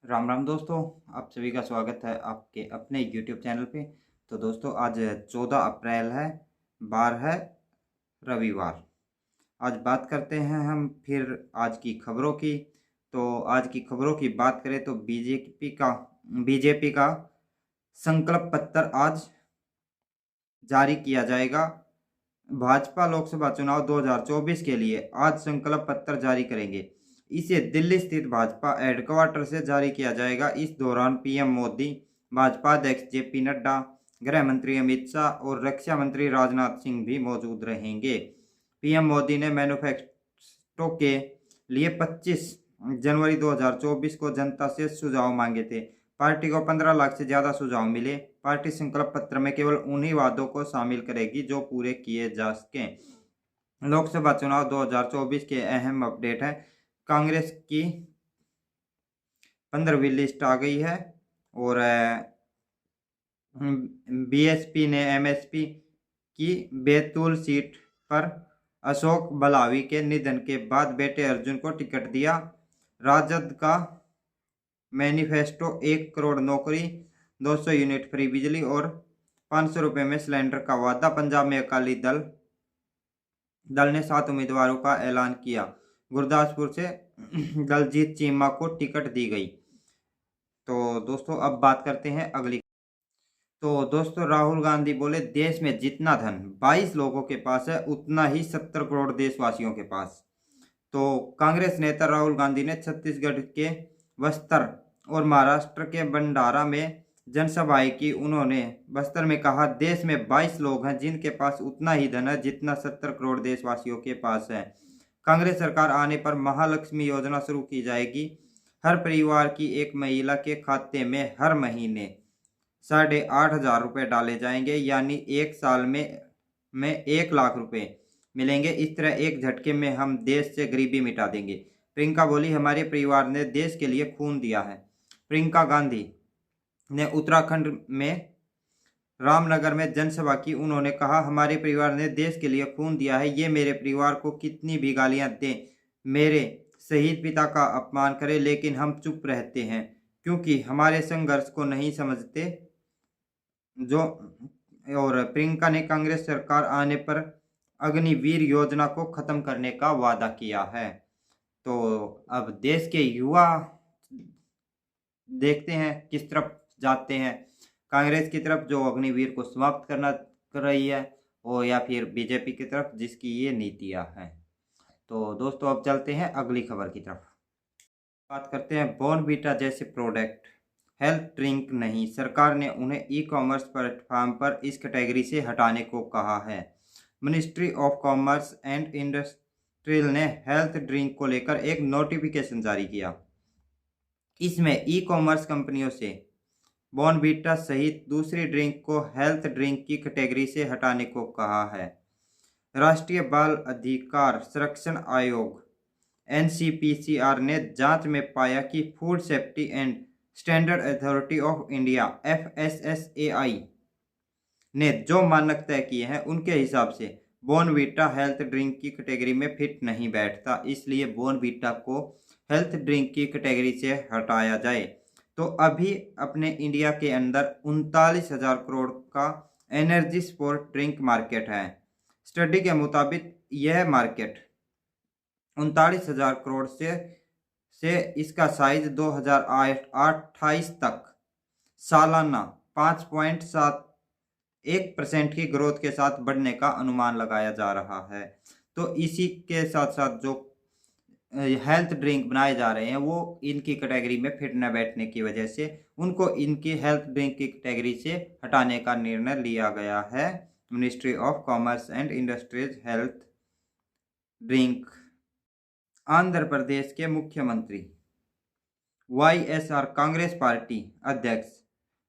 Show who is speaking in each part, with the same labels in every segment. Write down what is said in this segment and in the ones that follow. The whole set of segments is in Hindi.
Speaker 1: राम राम दोस्तों। आप सभी का स्वागत है आपके अपने YouTube चैनल पे। तो दोस्तों आज 14 अप्रैल है, बार है रविवार। आज बात करते हैं हम फिर आज की खबरों की। तो आज की खबरों की बात करें तो बीजेपी का संकल्प पत्र आज जारी किया जाएगा। भाजपा लोकसभा चुनाव 2024 के लिए आज संकल्प पत्र जारी करेंगे। इसे दिल्ली स्थित भाजपा हेडक्वार्टर से जारी किया जाएगा। इस दौरान पीएम मोदी, भाजपा अध्यक्ष जेपी नड्डा, गृह मंत्री अमित शाह और रक्षा मंत्री राजनाथ सिंह भी मौजूद रहेंगे। पीएम मोदी ने मैनिफेस्टो के लिए 25 जनवरी 2024 को जनता से सुझाव मांगे थे। पार्टी को 15 लाख से ज्यादा सुझाव मिले। पार्टी संकल्प पत्र में केवल उन्हीं वादों को शामिल करेगी जो पूरे किए जा सकें। लोकसभा चुनाव 2024 के अहम अपडेट है। कांग्रेस की 15वीं लिस्ट आ गई है और बीएसपी ने एमएसपी की बैतूल सीट पर अशोक बलावी के निधन के बाद बेटे अर्जुन को टिकट दिया। राजद का मैनिफेस्टो 1 करोड़ नौकरी, 200 यूनिट फ्री बिजली और 500 रुपये में सिलेंडर का वादा। पंजाब में अकाली दल ने 7 उम्मीदवारों का ऐलान किया। गुरदासपुर से दलजीत चीमा को टिकट दी गई। तो दोस्तों अब बात करते हैं अगली। तो दोस्तों राहुल गांधी बोले देश में जितना धन 22 लोगों के पास है उतना ही 70 करोड़ देशवासियों के पास। तो कांग्रेस नेता राहुल गांधी ने छत्तीसगढ़ के बस्तर और महाराष्ट्र के भंडारा में जनसभाएं की। उन्होंने बस्तर में कहा देश में 22 लोग हैं जिनके पास उतना ही धन है जितना 70 करोड़ देशवासियों के पास है। कांग्रेस सरकार आने पर महालक्ष्मी योजना शुरू की जाएगी। हर परिवार की एक महिला के खाते में हर महीने 8,500 रुपये डाले जाएंगे, यानी एक साल में 1 लाख रुपए मिलेंगे। इस तरह एक झटके में हम देश से गरीबी मिटा देंगे। प्रियंका बोली हमारे परिवार ने देश के लिए खून दिया है। प्रियंका गांधी ने उत्तराखंड में रामनगर में जनसभा की। उन्होंने कहा हमारे परिवार ने देश के लिए खून दिया है। ये मेरे परिवार को कितनी भी गालियां दें, मेरे शहीद पिता का अपमान करें, लेकिन हम चुप रहते हैं क्योंकि हमारे संघर्ष को नहीं समझते। जो और प्रियंका ने कांग्रेस सरकार आने पर अग्निवीर योजना को खत्म करने का वादा किया है। तो अब देश के युवा देखते हैं किस तरफ जाते हैं, कांग्रेस की तरफ जो अग्निवीर को समाप्त करना कर रही है और या फिर बीजेपी की तरफ जिसकी ये नीतियां हैं। तो दोस्तों अब चलते हैं अगली खबर की तरफ। बात करते हैं बॉर्नवीटा जैसे प्रोडक्ट हेल्थ ड्रिंक नहीं, सरकार ने उन्हें ई कॉमर्स प्लेटफॉर्म पर इस कैटेगरी से हटाने को कहा है। Ministry of commerce and industrial ने हेल्थ ड्रिंक को लेकर एक नोटिफिकेशन जारी किया। इसमें ई कॉमर्स कंपनियों से बॉर्नवीटा सहित दूसरी ड्रिंक को हेल्थ ड्रिंक की कैटेगरी से हटाने को कहा है। राष्ट्रीय बाल अधिकार संरक्षण आयोग एनसीपीसीआर ने जांच में पाया कि food safety and standard authority of India FSSAI ने जो मानक तय किए हैं उनके हिसाब से बॉर्नवीटा हेल्थ ड्रिंक की कैटेगरी में फिट नहीं बैठता। इसलिए बॉर्नवीटा को हेल्थ ड्रिंक की कैटेगरी से हटाया जाए। तो अभी अपने इंडिया के अंदर 39,000 करोड़ का एनर्जी स्पोर्ट ड्रिंक मार्केट है। स्टडी के मुताबिक यह मार्केट 39,000 करोड़ से इसका साइज 2028 तक सालाना 5.71% की ग्रोथ के साथ बढ़ने का अनुमान लगाया जा रहा है। तो इसी के साथ साथ जो हेल्थ ड्रिंक बनाए जा रहे हैं वो इनकी कैटेगरी में फिट न बैठने की वजह से उनको इनकी हेल्थ ड्रिंक की कैटेगरी से हटाने का निर्णय लिया गया है। Ministry of commerce and industries health drink. Andhra Pradesh के मुख्यमंत्री वाईएसआर कांग्रेस पार्टी अध्यक्ष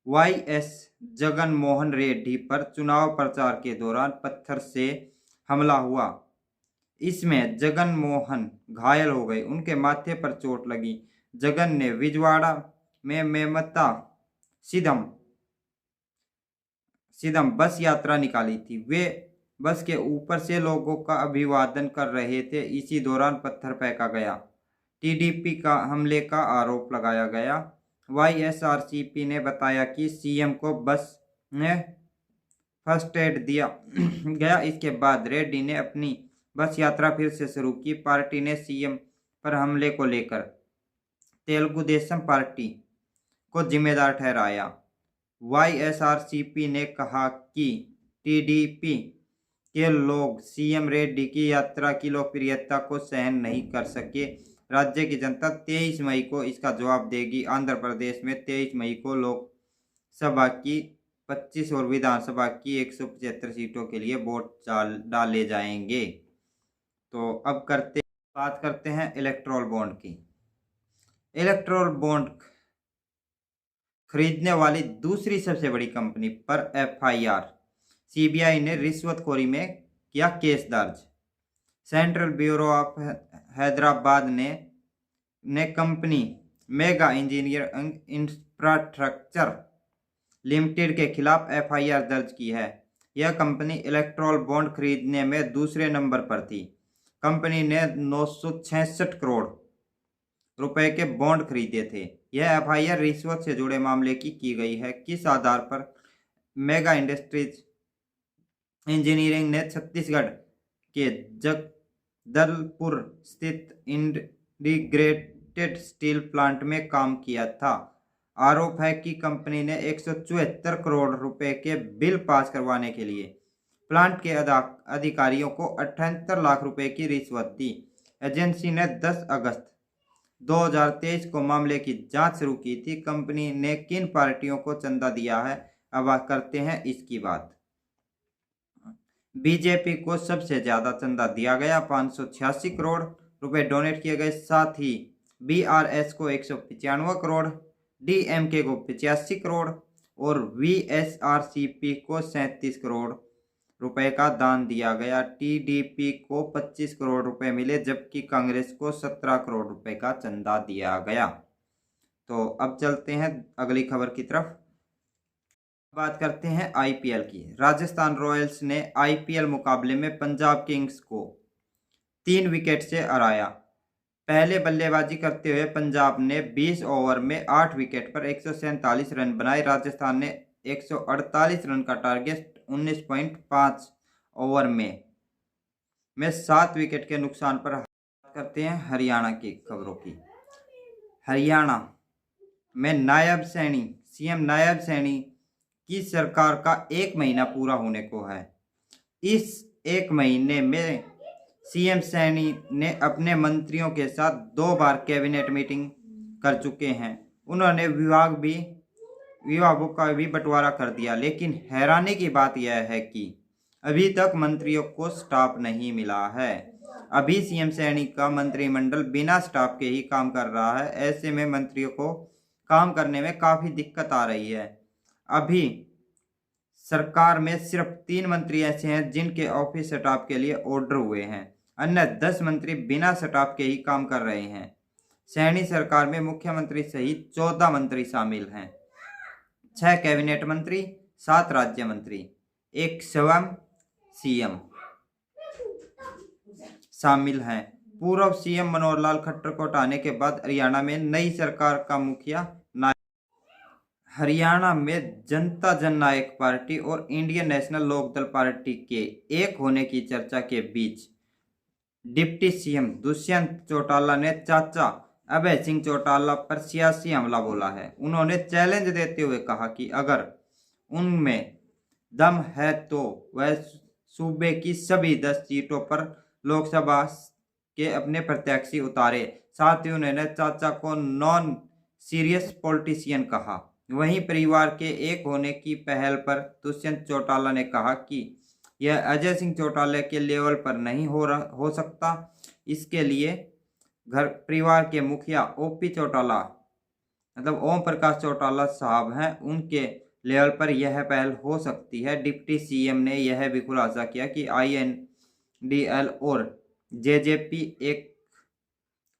Speaker 1: वाईएस जगन मोहन रेड्डी पर चुनाव प्रचार के दौरान पत्थर से हमला हुआ। इसमें जगन मोहन घायल हो गए, उनके माथे पर चोट लगी। जगन ने विजयवाड़ा में मेमता सिदम बस यात्रा निकाली थी। वे बस के ऊपर से लोगों का अभिवादन कर रहे थे। इसी दौरान पत्थर फेंका गया। टीडीपी का हमले का आरोप लगाया गया। वाईएसआरसीपी ने बताया कि सीएम को बस में फर्स्ट एड दिया गया। इसके बाद रेड्डी ने अपनी बस यात्रा फिर से शुरू की। पार्टी ने सीएम पर हमले को लेकर तेलुगु देशम पार्टी को जिम्मेदार ठहराया। वाईएसआरसीपी ने कहा कि टीडीपी के लोग सीएम रेड्डी की यात्रा की लोकप्रियता को सहन नहीं कर सके। राज्य की जनता 23 मई को इसका जवाब देगी। आंध्र प्रदेश में 23 मई को लोकसभा की 25 और विधानसभा की 175 सीटों के लिए वोट डाले जाएंगे। तो अब बात करते हैं इलेक्टोरल बॉन्ड की। इलेक्टोरल बॉन्ड खरीदने वाली दूसरी सबसे बड़ी कंपनी पर एफआईआर। सीबीआई ने रिश्वतखोरी में किया केस दर्ज। सेंट्रल ब्यूरो ऑफ हैदराबाद ने company mega engineering infrastructure limited के खिलाफ एफआईआर दर्ज की है। यह कंपनी इलेक्टोरल बॉन्ड खरीदने में दूसरे नंबर पर थी। कंपनी ने 966 करोड़ रुपए के बॉन्ड खरीदे थे। यह एफआईआर रिश्वत से जुड़े मामले की गई है। किस आधार पर? मेगा इंडस्ट्रीज इंजीनियरिंग ने छत्तीसगढ़ के जगदलपुर स्थित इंटीग्रेटेड स्टील प्लांट में काम किया था। आरोप है कि कंपनी ने 174 करोड़ रुपए के बिल पास करवाने के लिए प्लांट के अधिकारियों को 78 लाख रुपए की रिश्वत दी। एजेंसी ने 10 अगस्त 2023 को मामले की जांच शुरू की थी। कंपनी ने किन पार्टियों को चंदा दिया है, अब करते हैं इसकी बात। बीजेपी को सबसे ज्यादा चंदा दिया गया, 586 करोड़ रुपए डोनेट किए गए। साथ ही बीआरएस को 195 करोड़, डीएमके को 85 करोड़ और वीएसआरसीपी को 37 करोड़ रुपए का दान दिया गया। टीडीपी को 25 करोड़ रुपए मिले, जबकि कांग्रेस को 17 करोड़ रुपए का चंदा दिया गया। तो अब चलते हैं अगली खबर की तरफ। बात करते हैं आईपीएल की। राजस्थान रॉयल्स ने आईपीएल मुकाबले में पंजाब किंग्स को 3 विकेट से हराया। पहले बल्लेबाजी करते हुए पंजाब ने 20 ओवर में 8 विकेट पर 147 रन बनाए। राजस्थान ने 148 रन का टारगेट 19.5 ओवर में 7 विकेट के नुकसान पर। बात करते हैं हरियाणा की खबरों की। हरियाणा में सीएम नायब सैनी की सरकार का 1 महीना पूरा होने को है। इस 1 महीने में सीएम सैनी ने अपने मंत्रियों के साथ 2 बार कैबिनेट मीटिंग कर चुके हैं। उन्होंने विभागों का भी बंटवारा कर दिया। लेकिन हैरानी की बात यह है कि अभी तक मंत्रियों को स्टाफ नहीं मिला है। अभी सीएम सैनी का मंत्रिमंडल बिना स्टाफ के ही काम कर रहा है। ऐसे में मंत्रियों को काम करने में काफ़ी दिक्कत आ रही है। अभी सरकार में सिर्फ 3 मंत्री ऐसे हैं जिनके ऑफिस स्टाफ के लिए ऑर्डर हुए हैं। अन्य 10 मंत्री बिना स्टाफ के ही काम कर रहे हैं। सैनी सरकार में मुख्यमंत्री सहित 14 मंत्री शामिल हैं। 6 कैबिनेट मंत्री, 7 राज्य मंत्री, 1 स्वयं सीएम शामिल हैं। पूर्व सीएम मनोहर लाल खट्टर को हटाने के बाद हरियाणा में नई सरकार का मुखिया हरियाणा में जनता जननायक पार्टी और इंडियन नेशनल लोकदल पार्टी के एक होने की चर्चा के बीच डिप्टी सीएम दुष्यंत चौटाला ने चाचा अभय सिंह चौटाला पर सियासी हमला बोला है। उन्होंने चैलेंज देते हुए कहा कि अगर उनमें दम है तो वह सूबे की सभी 10 सीटों पर लोकसभा के अपने प्रत्याशी उतारे। साथ ही उन्होंने चाचा को नॉन सीरियस पॉलिटिशियन कहा। वहीं परिवार के एक होने की पहल पर दुष्यंत चौटाला ने कहा कि यह अजय सिंह चौटाला के लेवल पर नहीं हो सकता। इसके लिए परिवार के मुखिया ओपी चौटाला मतलब ओम प्रकाश चौटाला साहब हैं, उनके लेवल पर यह पहल हो सकती है। डिप्टी सीएम ने यह भी खुलासा किया कि आईएनडीएल और जेजेपी एक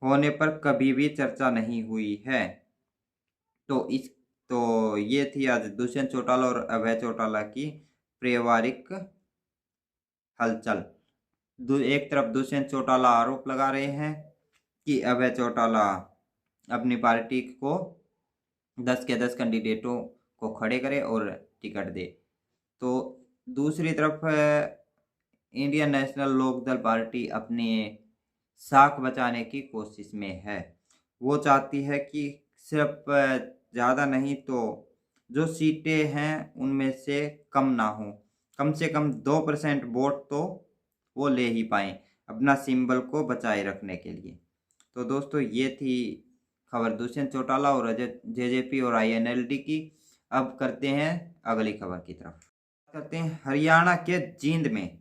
Speaker 1: होने पर कभी भी चर्चा नहीं हुई है। तो ये थी आज दुष्यंत चौटाला और अभय चौटाला की पारिवारिक हलचल। एक तरफ दुष्यंत चौटाला आरोप लगा रहे हैं कि अभय चौटाला अपनी पार्टी को 10 के 10 कैंडिडेटों को खड़े करे और टिकट दे। तो दूसरी तरफ इंडियन नेशनल लोकदल पार्टी अपनी साख बचाने की कोशिश में है। वो चाहती है कि सिर्फ ज़्यादा नहीं तो जो सीटें हैं उनमें से कम ना हो, कम से कम 2% वोट तो वो ले ही पाएँ अपना सिंबल को बचाए रखने के लिए। तो दोस्तों ये थी खबर दुष्यंत चौटाला और अजय जेजेपी और आईएनएलडी की। अब करते हैं अगली खबर की तरफ। करते हैं हरियाणा के जींद में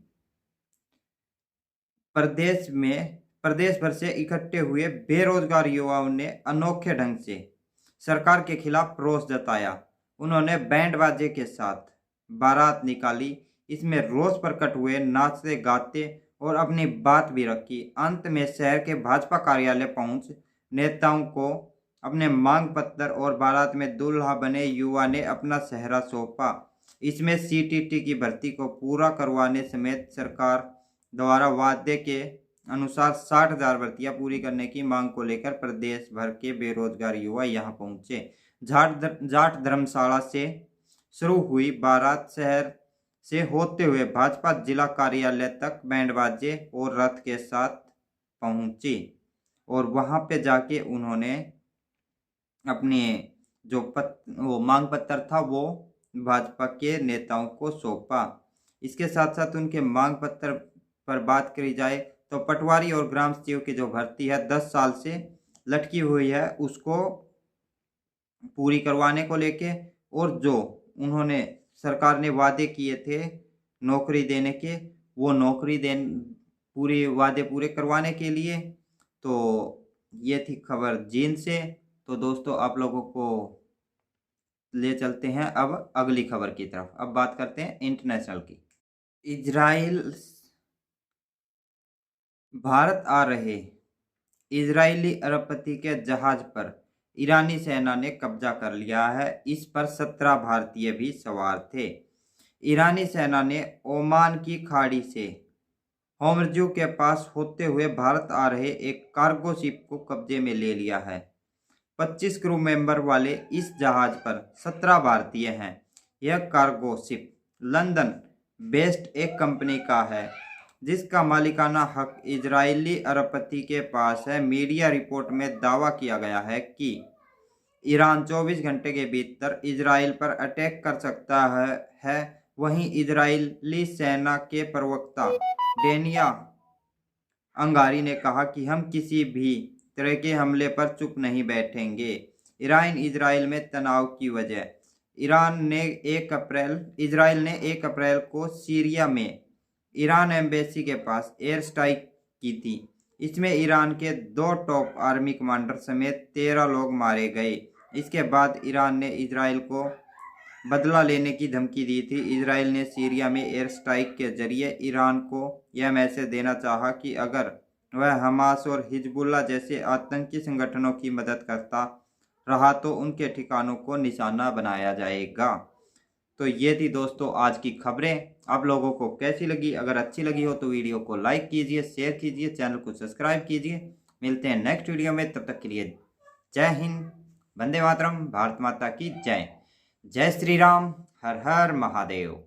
Speaker 1: प्रदेश भर से इकट्ठे हुए बेरोजगार युवाओं ने अनोखे ढंग से सरकार के खिलाफ रोष जताया। उन्होंने बैंड बाजे के साथ बारात निकाली। इसमें रोष प्रकट हुए, नाचते गाते और अपनी बात भी रखी। अंत में शहर के भाजपा कार्यालय पहुंच नेताओं को अपने मांग पत्र और बारात में दूल्हा बने युवा ने अपना सेहरा सौंपा। इसमें सीटीटी की भर्ती को पूरा करवाने समेत सरकार द्वारा वादे के अनुसार 60,000 भर्तियां पूरी करने की मांग को लेकर प्रदेश भर के बेरोजगार युवा यहां पहुंचे। जाट धर्मशाला से शुरू हुई बारात शहर से होते हुए भाजपा जिला कार्यालय तक बैंड बाजे और रथ के साथ पहुंची और वहां पे जाके उन्होंने अपने वो मांग पत्र था वो भाजपा के नेताओं को सौंपा। इसके साथ साथ उनके मांग पत्र पर बात करी जाए तो पटवारी और ग्राम सेवक की जो भर्ती है 10 साल से लटकी हुई है उसको पूरी करवाने को लेके, और जो उन्होंने सरकार ने वादे किए थे नौकरी देने के, वो नौकरी पूरे वादे पूरे करवाने के लिए। तो ये थी खबर जींद से। तो दोस्तों आप लोगों को ले चलते हैं अब अगली खबर की तरफ। अब बात करते हैं इंटरनेशनल की। इजराइल भारत आ रहे इजरायली अरबपति के जहाज पर ईरानी सेना ने कब्जा कर लिया है। इस पर 17 भारतीय भी सवार थे। ईरानी सेना ने ओमान की खाड़ी से होर्मुज़ के पास होते हुए भारत आ रहे एक कार्गो शिप को कब्जे में ले लिया है। 25 क्रू मेंबर वाले इस जहाज पर 17 भारतीय हैं। यह कार्गो शिप लंदन बेस्ड एक कंपनी का है जिसका मालिकाना हक इजरायली अरबपति के पास है। मीडिया रिपोर्ट में दावा किया गया है कि ईरान 24 घंटे के भीतर इजराइल पर अटैक कर सकता है। वहीं इजरायली सेना के प्रवक्ता डेनिया अंगारी ने कहा कि हम किसी भी तरह के हमले पर चुप नहीं बैठेंगे। ईरान इजराइल में तनाव की वजह इजराइल ने 1 अप्रैल को सीरिया में ईरान एम्बेसी के पास एयर स्ट्राइक की थी। इसमें ईरान के 2 टॉप आर्मी कमांडर समेत 13 लोग मारे गए। इसके बाद ईरान ने इजराइल को बदला लेने की धमकी दी थी। इजराइल ने सीरिया में एयर स्ट्राइक के जरिए ईरान को यह मैसेज देना चाहा कि अगर वह हमास और हिजबुल्लाह जैसे आतंकी संगठनों की मदद करता रहा तो उनके ठिकानों को निशाना बनाया जाएगा। तो ये थी दोस्तों आज की खबरें। आप लोगों को कैसी लगी? अगर अच्छी लगी हो तो वीडियो को लाइक कीजिए, शेयर कीजिए, चैनल को सब्सक्राइब कीजिए। मिलते हैं नेक्स्ट वीडियो में, तब तक के लिए जय हिंद, वंदे मातरम, भारत माता की जय। जय श्री राम, हर हर महादेव।